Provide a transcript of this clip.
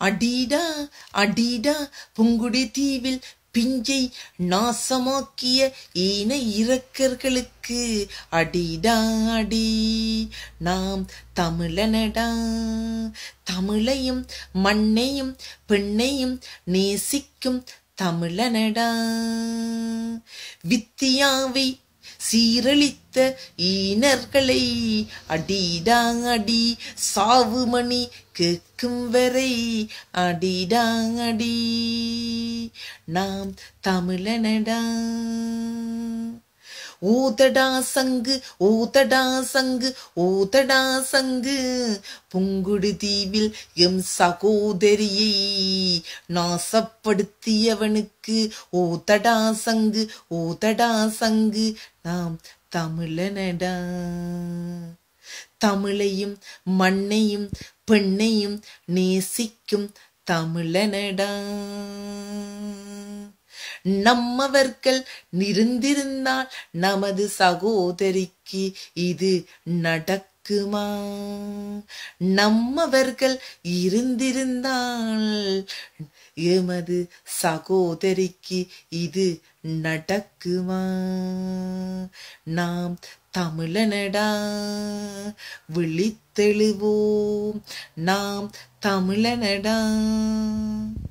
அடீடா அடீடா புங்குடி தீவில் பிஞ்சை நாசமாக்கிய ஈன இரக்கர்களுக்கு அடிடா அடி. நாம் தமிழனடா, தமிழையும் மண்ணையும் பெண்ணையும் நேசிக்கும் தமிழனடா. வித்தியாவை சீரழித்த ஈனர்களை அடிடா அடி. சாவுமணி கேட்கும் வரை அடிடா அடி. நாம் தமிழனடா. ஊதடா சங்கு ஊதடா சங்கு ஊதடா சங்கு புங்குடு தீவில் எம் சகோதரியை நாசப்படுத்தியவனுக்கு ஊதடா சங்கு ஊதடா சங்கு. நாம் தமிழனடா. தமிழையும் மண்ணையும் பெண்ணையும் நேசிக்கும் தமிழனடா. நம்மவர்கள் இருந்திருந்தால் நமது சகோதரிக்கு இது நடக்குமா? நம்மவர்கள் இருந்திருந்தால் எமது சகோதரிக்கு இது நடக்குமா? நாம் தமிழனடா, விழித்தெழுவோம். நாம் தமிழனடா.